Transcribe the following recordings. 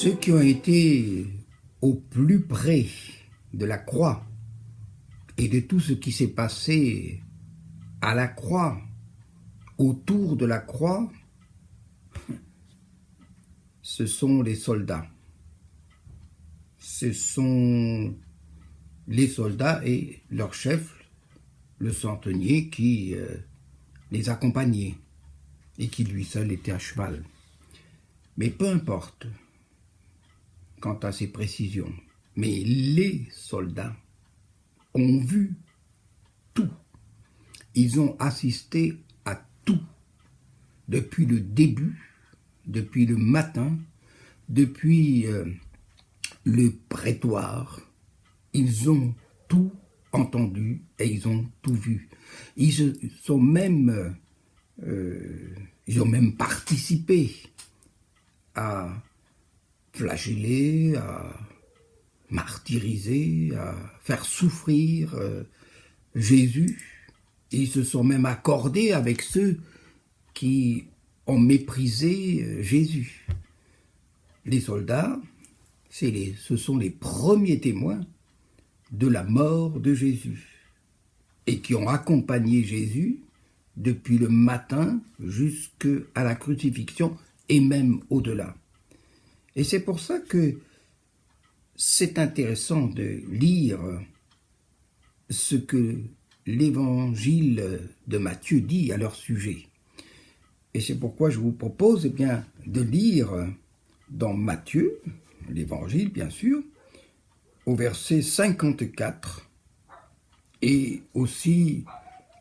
Ceux qui ont été au plus près de la croix et de tout ce qui s'est passé à la croix, autour de la croix, ce sont les soldats. Ce sont les soldats et leur chef, le centenier, qui les accompagnait et qui lui seul était à cheval. Mais peu importe quant à ces précisions, mais les soldats ont vu tout. Ils ont assisté à tout, depuis le début, depuis le matin, depuis le prétoire. Ils ont tout entendu et ils ont tout vu. Ils ont même participé à flageller, à martyriser, à faire souffrir Jésus. Ils se sont même accordés avec ceux qui ont méprisé Jésus. Les soldats, ce sont les premiers témoins de la mort de Jésus et qui ont accompagné Jésus depuis le matin jusqu'à la crucifixion et même au-delà. Et c'est pour ça que c'est intéressant de lire ce que l'évangile de Matthieu dit à leur sujet. Et c'est pourquoi je vous propose de lire dans Matthieu, l'évangile bien sûr, au verset 54 et aussi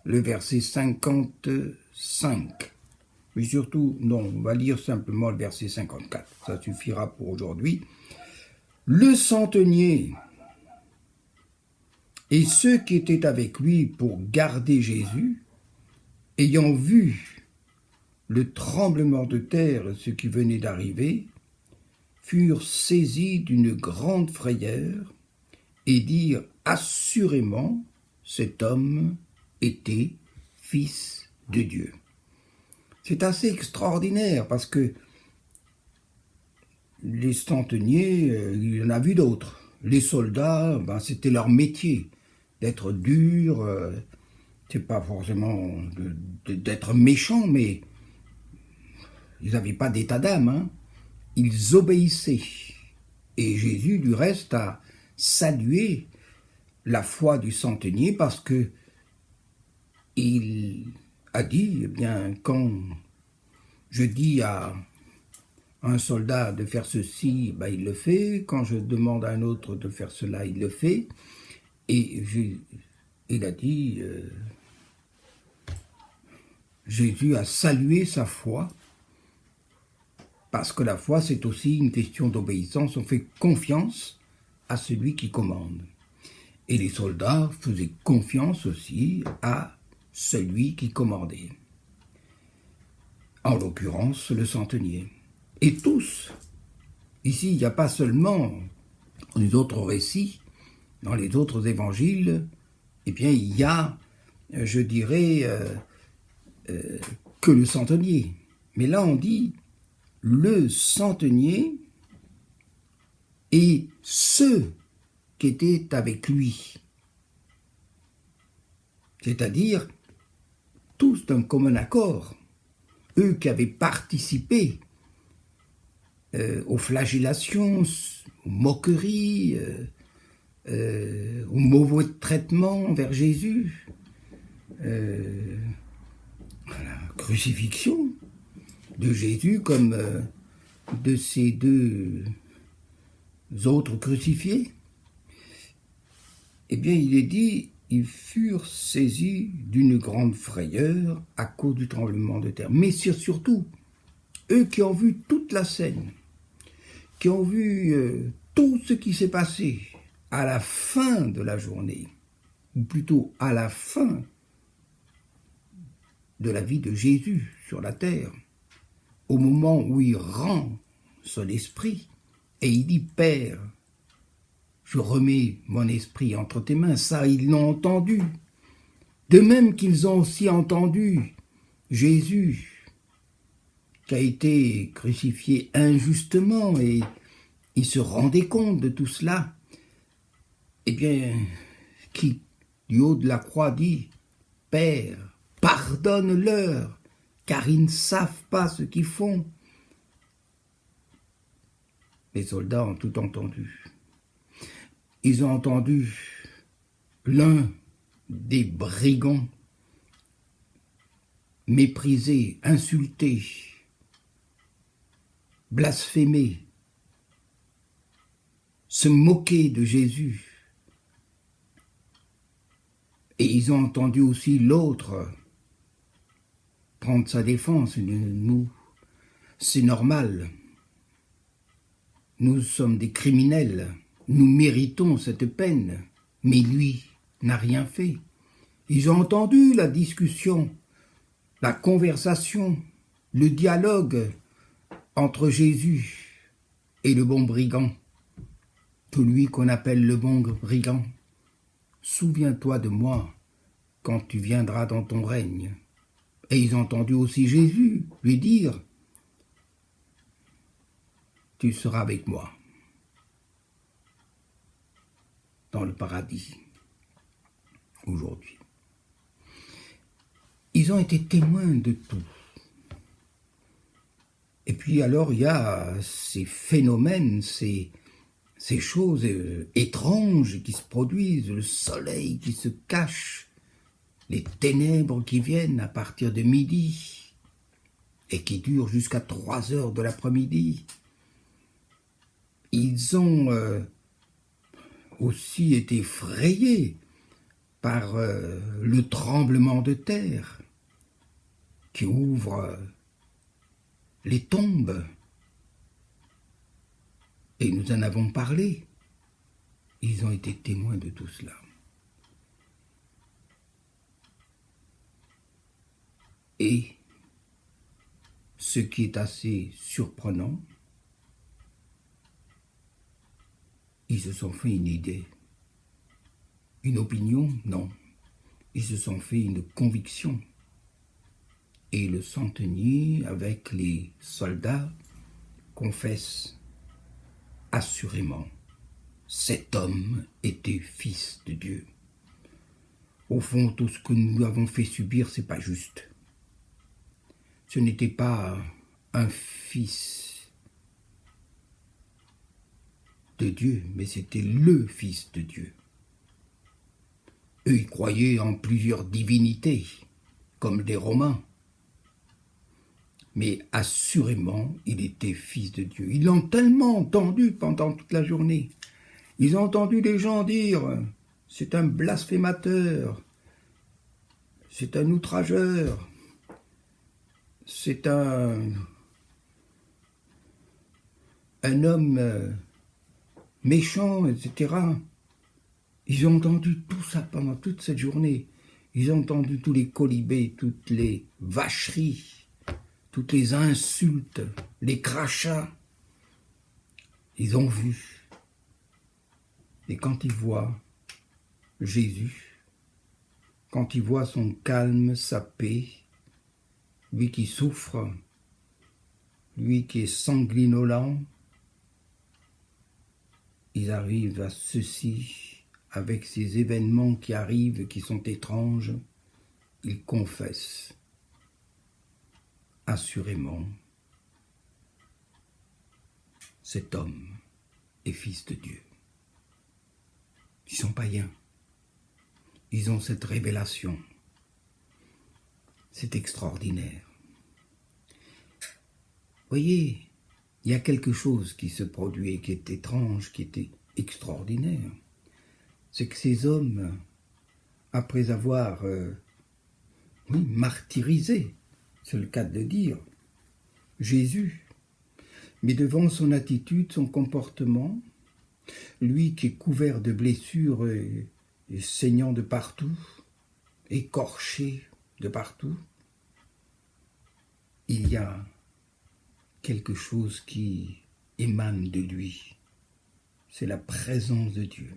le verset 55. Mais surtout, non, on va lire simplement le verset 54, ça suffira pour aujourd'hui. Le centenier et ceux qui étaient avec lui pour garder Jésus, ayant vu le tremblement de terre, ce qui venait d'arriver, furent saisis d'une grande frayeur et dirent assurément, cet homme était fils de Dieu. C'est assez extraordinaire parce que les centeniers, il y en a vu d'autres. Les soldats, c'était leur métier, d'être durs, c'est pas forcément d'être méchants, mais ils n'avaient pas d'état d'âme, Ils obéissaient. Et Jésus, du reste, a salué la foi du centenier parce que il a dit, quand je dis à un soldat de faire ceci, il le fait. Quand je demande à un autre de faire cela, il le fait. Et il a dit, Jésus a salué sa foi, parce que la foi, c'est aussi une question d'obéissance. On fait confiance à celui qui commande. Et les soldats faisaient confiance aussi à celui qui commandait. En l'occurrence, le centenier. Et tous, ici, il n'y a pas seulement dans les autres récits, dans les autres évangiles, il y a, je dirais, que le centenier. Mais là, on dit le centenier et ceux qui étaient avec lui. C'est-à-dire, tous d'un commun accord, eux qui avaient participé aux flagellations, aux moqueries, aux mauvais traitements envers Jésus, à la crucifixion de Jésus comme de ces deux autres crucifiés. Il est dit, ils furent saisis d'une grande frayeur à cause du tremblement de terre. Mais surtout, eux qui ont vu toute la scène, qui ont vu tout ce qui s'est passé à la fin de la journée, ou plutôt à la fin de la vie de Jésus sur la terre, au moment où il rend son esprit et il dit « Père, je remets mon esprit entre tes mains », ça ils l'ont entendu. De même qu'ils ont aussi entendu Jésus qui a été crucifié injustement et il se rendait compte de tout cela, eh bien, qui, du haut de la croix, dit « Père, pardonne-leur, car ils ne savent pas ce qu'ils font. » Les soldats ont tout entendu. Ils ont entendu l'un des brigands mépriser, insulter, blasphémer, se moquer de Jésus. Et ils ont entendu aussi l'autre prendre sa défense. Nous, c'est normal. Nous sommes des criminels. Nous méritons cette peine. Mais lui n'a rien fait. Ils ont entendu la discussion, la conversation, le dialogue entre Jésus et le bon brigand. Celui qu'on appelle le bon brigand. Souviens-toi de moi quand tu viendras dans ton règne. Et ils ont entendu aussi Jésus lui dire « Tu seras avec moi dans le paradis aujourd'hui. » Ils ont été témoins de tout. Et puis alors il y a ces phénomènes, ces choses étranges qui se produisent, le soleil qui se cache, les ténèbres qui viennent à partir de midi et qui durent jusqu'à 3 heures de l'après-midi. Ils ont aussi été effrayés par le tremblement de terre qui ouvre les tombes. Et nous en avons parlé. Ils ont été témoins de tout cela. Et ce qui est assez surprenant, ils se sont fait une idée. Une opinion, non. Ils se sont fait une conviction. Et le centenier, avec les soldats, confesse assurément, cet homme était fils de Dieu. Au fond, tout ce que nous lui avons fait subir, c'est pas juste. Ce n'était pas un fils de Dieu, mais c'était le fils de Dieu. Eux, ils croyaient en plusieurs divinités, comme les Romains. Mais assurément, il était fils de Dieu. Ils l'ont tellement entendu pendant toute la journée. Ils ont entendu les gens dire « c'est un blasphémateur, c'est un outrageur, c'est un homme méchant, etc. » Ils ont entendu tout ça pendant toute cette journée. Ils ont entendu tous les colibés, toutes les vacheries, toutes les insultes, les crachats. Ils ont vu. Et quand ils voient Jésus, quand ils voient son calme, sa paix, lui qui souffre, lui qui est sanguinolent, ils arrivent à ceci, avec ces événements qui arrivent, qui sont étranges, ils confessent assurément, cet homme est fils de Dieu. Ils sont païens. Ils ont cette révélation. C'est extraordinaire. Voyez, il y a quelque chose qui se produit et qui est étrange, qui est extraordinaire. C'est que ces hommes, après avoir martyrisé, c'est le cas de le dire, Jésus, mais devant son attitude, son comportement, lui qui est couvert de blessures et saignant de partout, écorché de partout, il y a quelque chose qui émane de lui. C'est la présence de Dieu.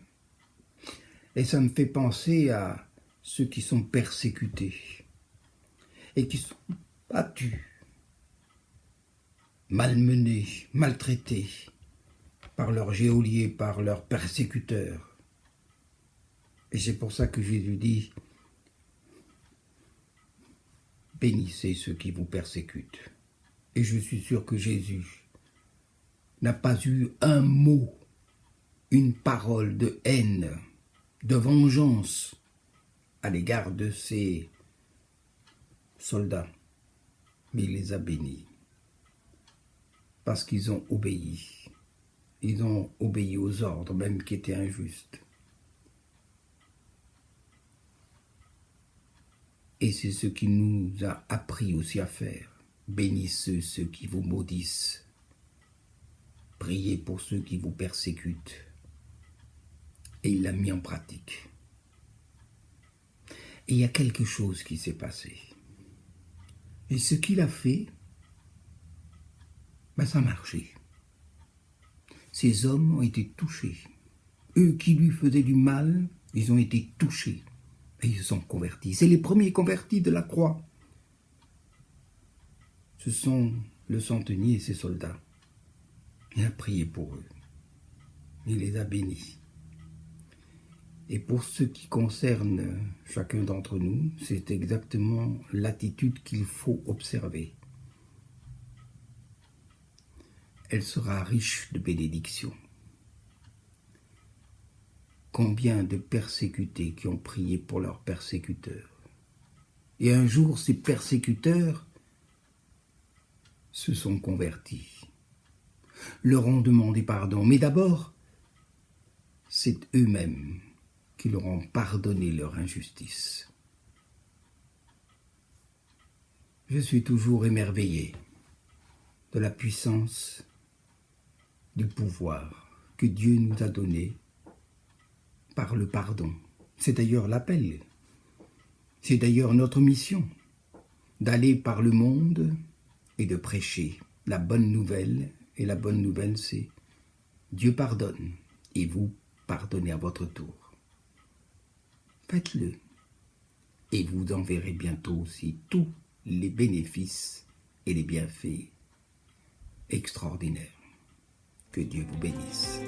Et ça me fait penser à ceux qui sont persécutés et qui sont battus, malmenés, maltraités, par leurs geôliers, par leurs persécuteurs. Et c'est pour ça que Jésus dit, bénissez ceux qui vous persécutent. Et je suis sûr que Jésus n'a pas eu un mot, une parole de haine, de vengeance à l'égard de ces soldats, mais il les a bénis parce qu'ils ont obéi. Ils ont obéi aux ordres, même qui étaient injustes. Et c'est ce qu'il nous a appris aussi à faire. Bénissez ceux qui vous maudissent. Priez pour ceux qui vous persécutent. Et il l'a mis en pratique. Et il y a quelque chose qui s'est passé. Et ce qu'il a fait, ça a marché. Ces hommes ont été touchés. Eux qui lui faisaient du mal, ils ont été touchés. Et ils se sont convertis. C'est les premiers convertis de la croix. Ce sont le centenier et ses soldats. Il a prié pour eux. Il les a bénis. Et pour ce qui concerne chacun d'entre nous, c'est exactement l'attitude qu'il faut observer. Elle sera riche de bénédictions. Combien de persécutés qui ont prié pour leurs persécuteurs. Et un jour, ces persécuteurs se sont convertis, leur ont demandé pardon. Mais d'abord, c'est eux-mêmes qui leur ont pardonné leur injustice. Je suis toujours émerveillé de la puissance, du pouvoir que Dieu nous a donné par le pardon. C'est d'ailleurs l'appel. C'est d'ailleurs notre mission, d'aller par le monde et de prêcher la bonne nouvelle. Et la bonne nouvelle, c'est Dieu pardonne et vous pardonnez à votre tour. Faites-le et vous en verrez bientôt aussi tous les bénéfices et les bienfaits extraordinaires. Que Dieu vous bénisse.